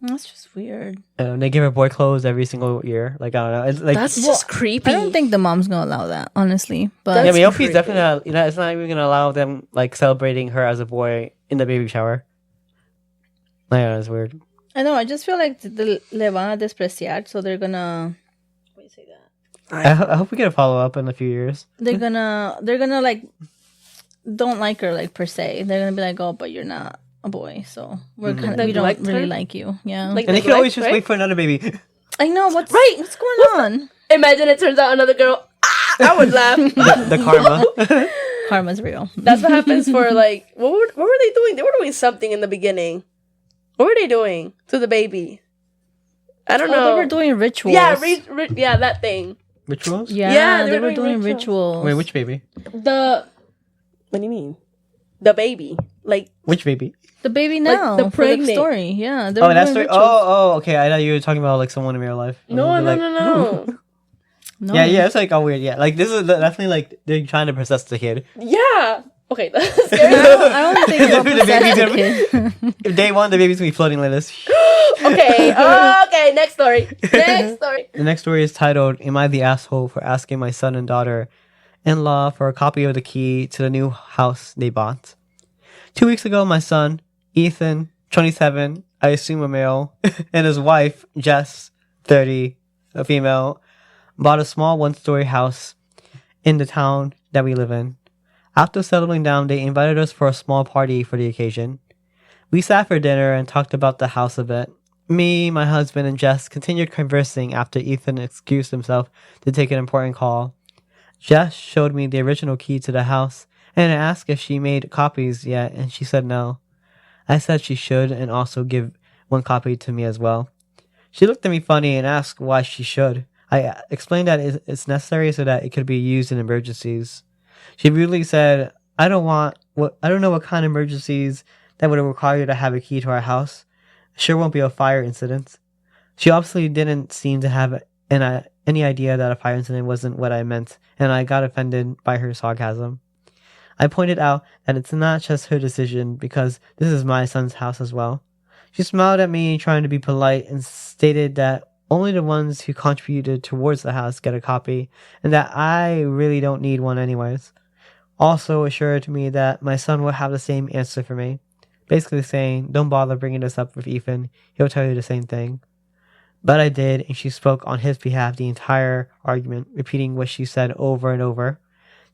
That's just weird. They give her boy clothes every single year. Like I don't know. It's like That's just creepy. I don't think the mom's going to allow that, honestly. But yeah, I mean, That's OP's definitely not, it's not even gonna allow them like celebrating her as a boy in the baby shower. Yeah, that's weird. I know. I just feel like le van a despreciar, so they're gonna. What do you say that? I hope we get a follow up in a few years. They're gonna like don't like her like per se. They're gonna be like, oh, but you're not a boy, so we don't Neglect really her? like you. Yeah. Like And they can always just right? wait for another baby. I know what's going on. Imagine it turns out another girl. Ah, I would laugh. the karma. Karma's real. That's what happens for like what were they doing? They were doing something in the beginning. What were they doing to the baby? I don't know. They were doing rituals. Yeah, yeah, that thing. Rituals? Yeah, they they were were doing doing rituals. Wait, which baby? What do you mean? The baby, like Which baby? The baby now, the for the pregnant. story. Yeah, they Oh, were that's doing story. rituals. Oh, okay. I thought you were talking about like someone in real life. no. No. Yeah, it's like all weird. Yeah, like this is definitely like they're trying to possess the kid. Yeah. Okay, that's scary. I don't think about The baby's possessing gonna kid. If day one, the baby's gonna be floating like this. Okay. Okay. Next story. Next story. The next story is titled, Am I the Asshole for Asking My Son and Daughter-in-Law for a copy of the key to the new house they bought? 2 weeks ago, my son, Ethan, 27, I assume a male, and his wife, Jess, 30, a female, bought a small one-story house in the town that we live in. After settling down, they invited us for a small party for the occasion. We sat for dinner and talked about the house a bit. Me, my husband, and Jess continued conversing after Ethan excused himself to take an important call. Jess showed me the original key to the house, and I asked if she made copies yet, and she said no. I said she should, and also give one copy to me as well. She looked at me funny and asked why she should. I explained that it's necessary so that it could be used in emergencies. She rudely said, I don't know what kind of emergencies that would require you to have a key to our house. Sure won't be a fire incident. She obviously didn't seem to have any idea that a fire incident wasn't what I meant, and I got offended by her sarcasm. I pointed out that it's not just her decision because this is my son's house as well. She smiled at me, trying to be polite, and stated that only the ones who contributed towards the house get a copy, and that I really don't need one anyways. Also assured me that my son will have the same answer for me. Basically saying, don't bother bringing this up with Ethan, he'll tell you the same thing. But I did, and she spoke on his behalf the entire argument, repeating what she said over and over.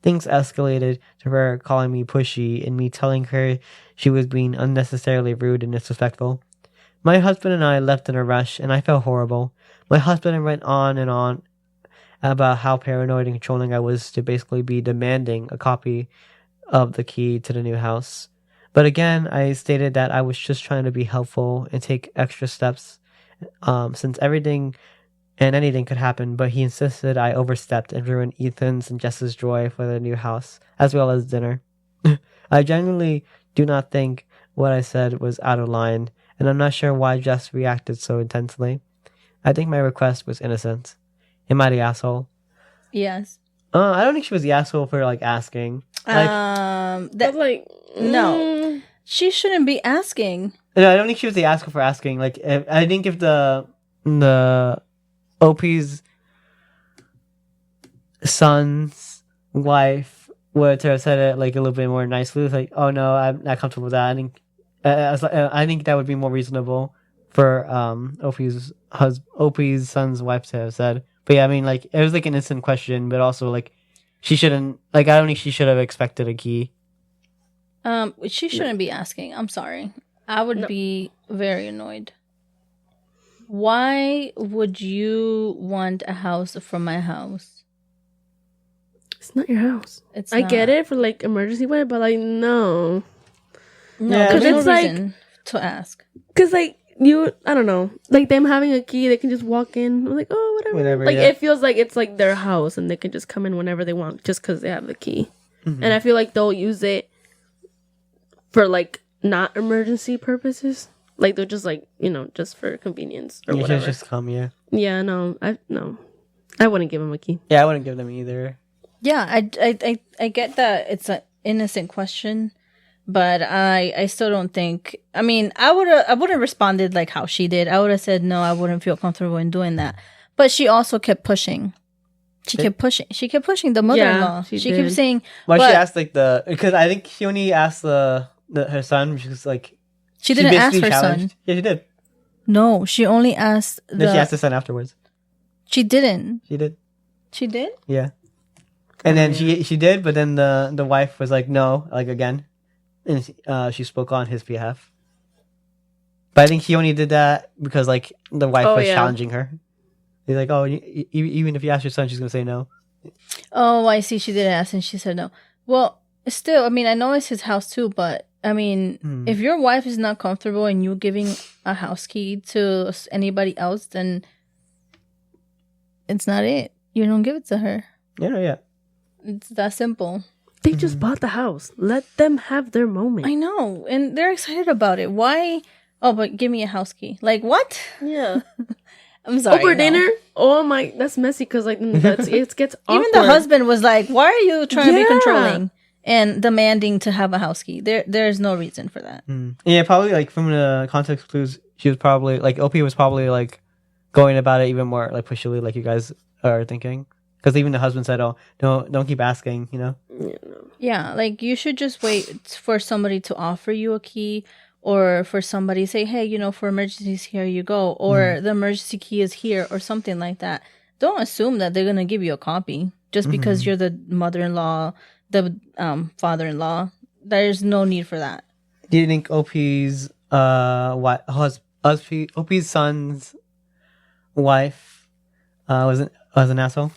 Things escalated to her calling me pushy and me telling her she was being unnecessarily rude and disrespectful. My husband and I left in a rush, and I felt horrible. My husband went on and on about how paranoid and controlling I was to basically be demanding a copy of the key to the new house. But again, I stated that I was just trying to be helpful and take extra steps, since everything and anything could happen, but he insisted I overstepped and ruined Ethan's and Jess's joy for their new house, as well as dinner. I genuinely do not think what I said was out of line, and I'm not sure why Jess reacted so intensely. I think my request was innocent. Am I the asshole? Yes. I don't think she was the asshole for, like, asking. But like no. She shouldn't be asking. No, I don't think she was the asshole for asking. Like, I think if the OP's son's wife were to have said it like a little bit more nicely, it's like, oh no, I'm not comfortable with that. I think that would be more reasonable for OP's son's wife to have said. But yeah, I mean, like, it was like an instant question, but also like she shouldn't. Like, I don't think she should have expected a key. She shouldn't be asking. I'm sorry. I would be very annoyed. Why would you want a house from my house? it's not your house. I get it for like emergency way, but like no. No, Yeah, there's no it's like- reason to ask. Because like I don't know, like them having a key, they can just walk in. I'm like, oh, whatever. Like yeah. it feels like it's like their house, and they can just come in whenever they want, just because they have the key. Mhm. And I feel like they'll use it for like not emergency purposes. Like they'll just like just for convenience or You should whatever. just come, yeah. Yeah, no, I wouldn't give him a key. Yeah, I wouldn't give them either. Yeah, I get that it's an innocent question, but I still don't think. I mean, I would have responded like how she did. I would have said no. I wouldn't feel comfortable in doing that. But she also kept pushing. She kept pushing the mother-in-law. she She kept did. saying, Why but- she asked like because I think she only asked her son, which is like She didn't ask basically her son. challenged. Yeah, she did. No, she only asked Then she asked the son afterwards. She didn't. She did. She did? Yeah. And then she did, but then the wife was like, no, like again. And she spoke on his behalf. But I think he only did that because like the wife was challenging her. He's like, oh, even if you ask your son, she's going to say no. Oh, I see. She did ask and she said no. Well, still, I mean, I know it's his house too, but I mean, if your wife is not comfortable and you giving a house key to anybody else, then it's not it. You don't give it to her. Yeah. It's that simple. They just bought the house. Let them have their moment. I know. And they're excited about it. Why? Oh, but give me a house key. Like, what? Yeah. I'm sorry. Over no. dinner? Oh my, that's messy because like it gets awkward. Even the husband was like, why are you trying to be controlling and demanding to have a house key? There's no reason for that. Yeah, probably like from the context clues, she was probably like OP was probably like going about it even more like pushily, like you guys are thinking. Because even the husband said, "Oh, don't keep asking," you know. Yeah, like you should just wait for somebody to offer you a key, or for somebody to say, "Hey, for emergencies, here you go," or the emergency key is here, or something like that. Don't assume that they're gonna give you a copy just because you're the mother-in-law, the father-in-law. There's no need for that. Do you think OP's OP's son's wife was an asshole?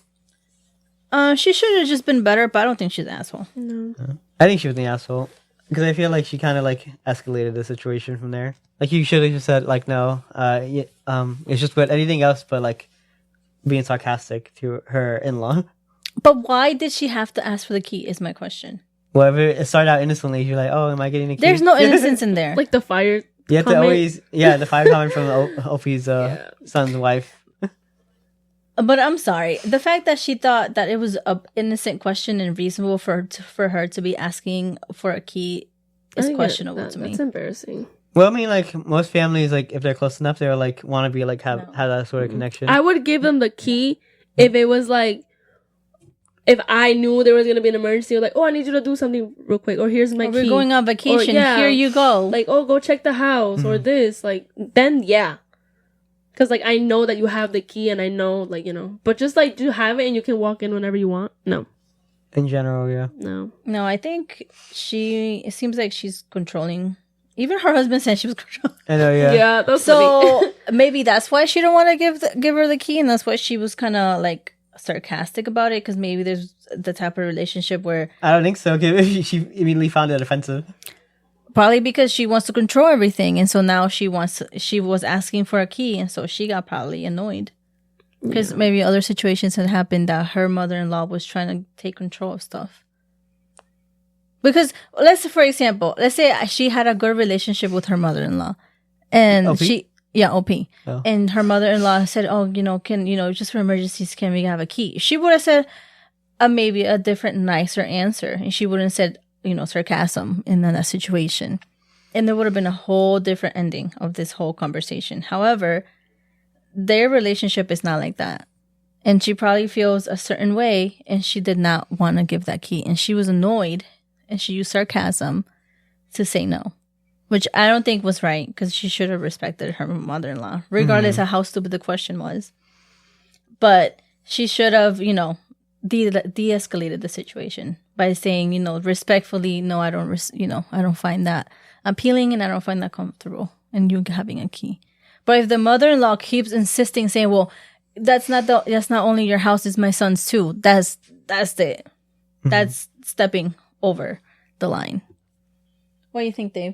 She should have just been better, but I don't think she's an asshole. No. I think she was the asshole because I feel like she kind of like escalated the situation from there. Like you should have just said like no, it's just with anything else but like being sarcastic to her in-law. But why did she have to ask for the key? Is my question. Well, if it started out innocently, you're like, oh, am I getting a key? There's no innocence in there. Like the fire. You have to comment. always the fire comment from OP's son's wife. But I'm sorry. The fact that she thought that it was an innocent question and reasonable for her to be asking for a key is questionable to me. That's embarrassing. Well, I mean, like most families, like if they're close enough, they're like want to be like have that sort of connection. I would give them the key if it was like, if I knew there was gonna be an emergency, or like, oh, I need you to do something real quick, or here's my key. We're going on vacation. Or, Here you go. Like, oh, go check the house or this. Like, then because like I know that you have the key and I know like but just like do you have it and you can walk in whenever you want? No. In general, yeah. No, I think it seems like she's controlling. Even her husband said she was controlling. I know, yeah. Yeah, that's so funny. maybe that's why she don't want to give her the key, and that's why she was kind of like sarcastic about it, because maybe there's the type of relationship where I don't think so. Okay, she immediately found it offensive. probably because she wants to control everything, and so now she was asking for a key, and so she got probably annoyed because maybe other situations had happened that her mother-in-law was trying to take control of stuff. Because let's say she had a good relationship with her mother-in-law, and OP? OP. Oh. And her mother-in-law said, oh, just for emergencies, can we have a key? She would have said maybe a different, nicer answer. And she wouldn't have said, sarcasm in that situation. And there would have been a whole different ending of this whole conversation. However, their relationship is not like that. And she probably feels a certain way, and she did not want to give that key. And she was annoyed, and she used sarcasm to say no. Which I don't think was right, because she should have respected her mother-in-law, regardless of how stupid the question was. But she should have, de-escalated the situation by saying, respectfully, no, I don't, I don't find that appealing, and I don't find that comfortable in you having a key. But if the mother-in-law keeps insisting, saying, well, that's not only your house, it's my son's too. That's it. That's stepping over the line. What do you think, Dave?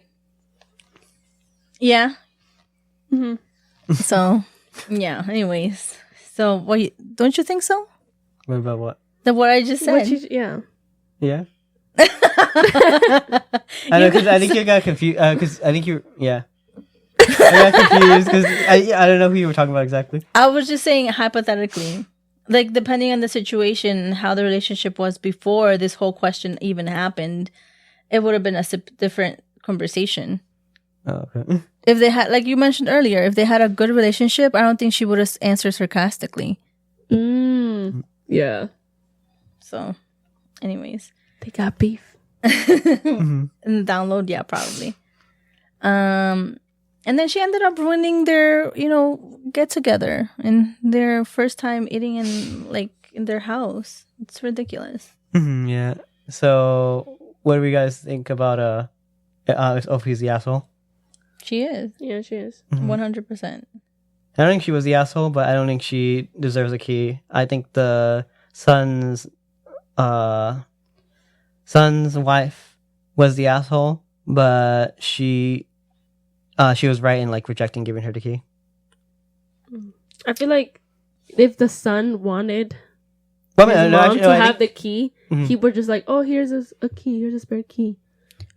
Yeah. So, yeah. Anyways, so don't you think so? What about what? What I just said. Yeah. I know, because I think you got confused. Because I think I got confused because I don't know who you were talking about exactly. I was just saying hypothetically, like depending on the situation, how the relationship was before this whole question even happened, it would have been a different conversation. Oh, okay. If they had, like you mentioned earlier, if they had a good relationship, I don't think she would have answered sarcastically. Yeah. So, anyways. They got beef. And download, yeah, probably. And then she ended up ruining their, get together and their first time eating in their house. It's ridiculous. Yeah. So, what do you guys think about he's the asshole? She is. Yeah, she is. 100%. I don't think she was the asshole, but I don't think she deserves a key. I think the son's wife was the asshole, but she was right in like rejecting giving her the key. I feel like if the son wanted Well, his mom to have the think, key, he would just like, oh, here's a key, here's a spare key.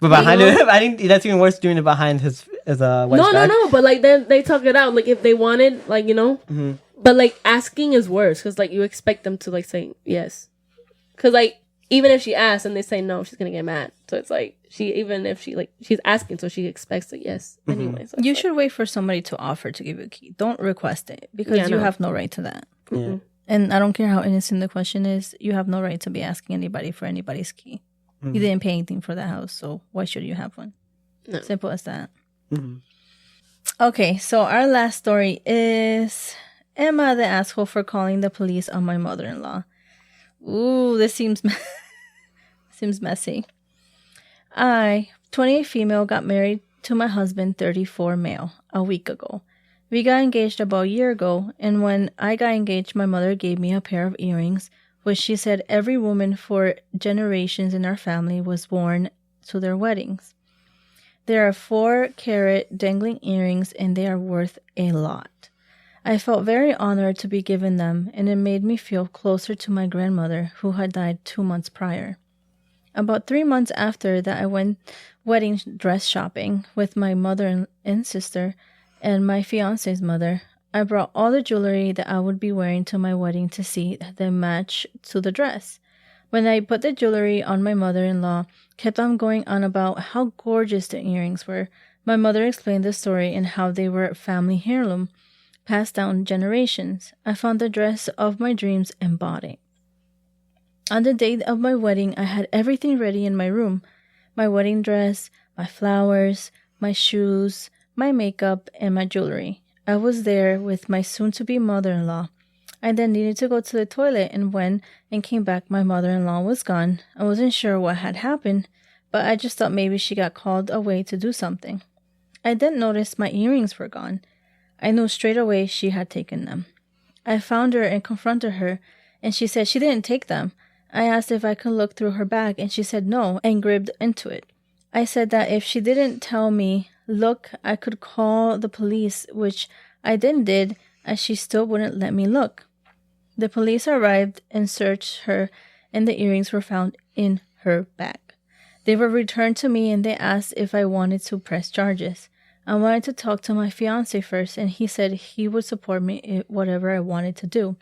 but behind it, I think that's even worse doing it behind his wife's back. No, but like they talk it out. Like if they wanted, like but like asking is worse because like you expect them to like say yes, because like even if she asks and they say no, she's gonna get mad. So it's like she's asking, so she expects a yes anyway. So you should wait for somebody to offer to give you a key. Don't request it because you have no right to that. Yeah. And I don't care how innocent the question is. You have no right to be asking anybody for anybody's key. You didn't pay anything for the house, so why should you have one? No. Simple as that. Okay, so our last story is am I the asshole for calling the police on my mother-in-law? Ooh, this seems messy. I, 28 female, got married to my husband, 34 male, a week ago. We got engaged about a year ago, and when I got engaged, my mother gave me a pair of earrings, which she said every woman for generations in our family was worn to their weddings. There are 4-carat dangling earrings, and they are worth a lot. I felt very honored to be given them, and it made me feel closer to my grandmother, who had died 2 months prior. About 3 months after that, I went wedding dress shopping with my mother and sister and my fiance's mother. I brought all the jewelry that I would be wearing to my wedding to see them match to the dress. When I put the jewelry on, my mother-in-law kept on going on about how gorgeous the earrings were. My mother explained the story and how they were family heirloom, passed down generations. I found the dress of my dreams and bought it. On the day of my wedding, I had everything ready in my room. My wedding dress, my flowers, my shoes, my makeup, and my jewelry. I was there with my soon-to-be mother-in-law. I then needed to go to the toilet and went and came back. My mother-in-law was gone. I wasn't sure what had happened, but I just thought maybe she got called away to do something. I then noticed my earrings were gone. I knew straight away she had taken them. I found her and confronted her, and she said she didn't take them. I asked if I could look through her bag, and she said no and gripped into it. I said that if she didn't tell me, look, I could call the police, which I then did, as she still wouldn't let me look. The police arrived and searched her, and the earrings were found in her bag. They were returned to me, and they asked if I wanted to press charges. I wanted to talk to my fiancé first, and he said he would support me in whatever I wanted to do.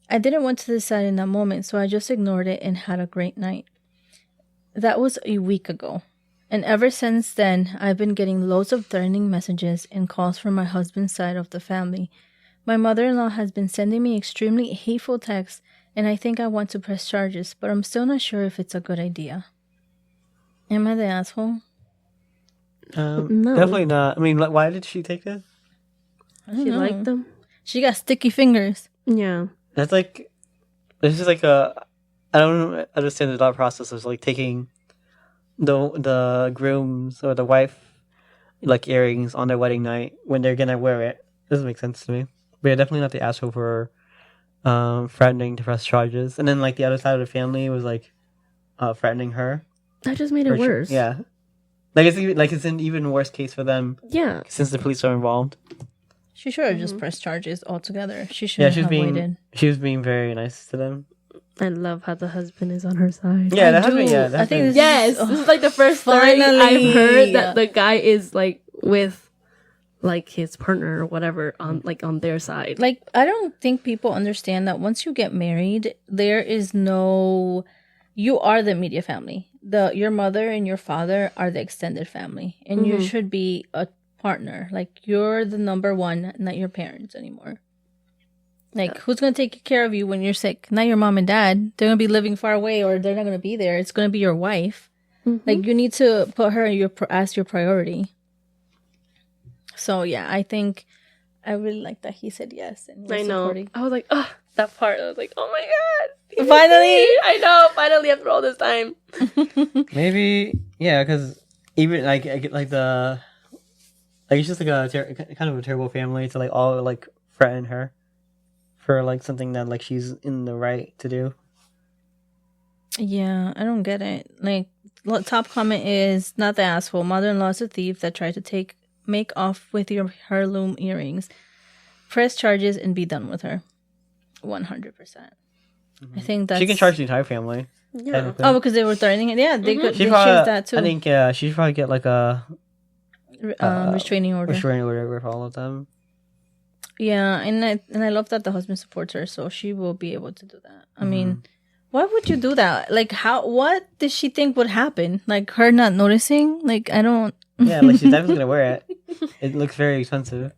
I didn't want to decide in that moment, so I just ignored it and had a great night. That was a week ago. And ever since then, I've been getting loads of threatening messages and calls from my husband's side of the family. My mother-in-law has been sending me extremely hateful texts, and I think I want to press charges, but I'm still not sure if it's a good idea. Am I the asshole? No. Definitely not. I mean, why did she take it? She liked them. She got sticky fingers. Yeah. That's like, this is like I don't understand the thought process of like taking the groom's or the wife like earrings on their wedding night when they're gonna wear it. Doesn't make sense to me. But yeah, definitely not the asshole for threatening to press charges. And then like the other side of the family was like threatening her. That just made it worse. Yeah. It's an even worse case for them. Yeah. Since the police are involved. She should have just pressed charges altogether. She should have waited. She was being very nice to them. I love how the husband is on her side. Yeah, the husband. Yeah, I think this is like the first story I've heard that the guy is like with like his partner or whatever on their side. Like, I don't think people understand that once you get married, there is no, you are the immediate family. Your mother and your father are the extended family, and you should be a partner. Like, you're the number one, not your parents anymore. Like, who's going to take care of you when you're sick? Not your mom and dad. They're going to be living far away, or they're not going to be there. It's going to be your wife. Like, you need to put her as your priority. So yeah, I think I really like that he said yes and was I know. supporting. I was like, oh, that part. I was like, oh my god. Finally! I know. Finally, after all this time. Maybe, yeah, because even like I get, like the like it's just like kind of a terrible family to like all like threaten her for like something that like she's in the right to do. Yeah, I don't get it. Like, top comment is not the asshole. Mother-in-law's a thief that tried to make off with your heirloom earrings. Press charges and be done with her. 100%. I think that's... She can charge the entire family. Yeah. Oh, because they were threatening it? Yeah, they could She they probably, choose that too. I think she should probably get like a restraining order. restraining order for all of them. Yeah, and I love that the husband supports her, so she will be able to do that. I mean, why would you do that? Like, what did she think would happen? Like, her not noticing? Like, I don't... Yeah, like she's definitely gonna wear it. It looks very expensive.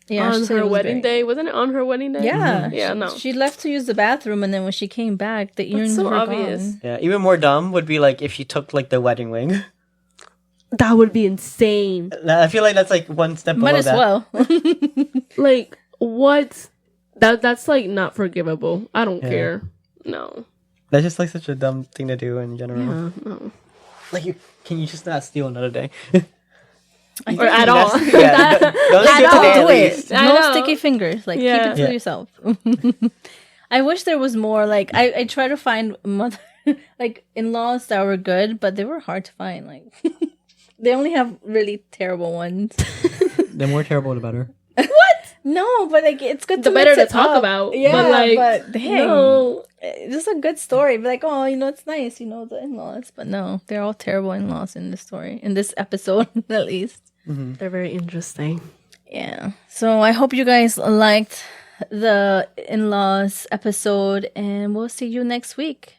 Yeah, on her wedding day. Wasn't it on her wedding day? Yeah. Yeah, no. She left to use the bathroom, and then when she came back, the earrings so were obvious. gone. Yeah, even more dumb would be like if she took like the wedding ring. That would be insane. I feel like that's like one step below Might as that. well. Like, what? That's like not forgivable. I don't care. No. That's just like such a dumb thing to do in general. Yeah, no. Like, can you just not steal another day? Or at all. Yeah, don't steal Don't today do at least. it. I No know. sticky fingers. Like, Yeah. keep it to yourself. I wish there was more. Like, I try to find like in-laws that were good, but they were hard to find. Like, they only have really terrible ones. The more terrible, the better. No, but like it's good The to better mix to it talk up. about. Yeah, but like, but dang, no. just a good story. Be like, oh, it's nice, the in-laws. But no, they're all terrible in-laws in this story, in this episode at least. They're very interesting. Yeah. So I hope you guys liked the in-laws episode, and we'll see you next week.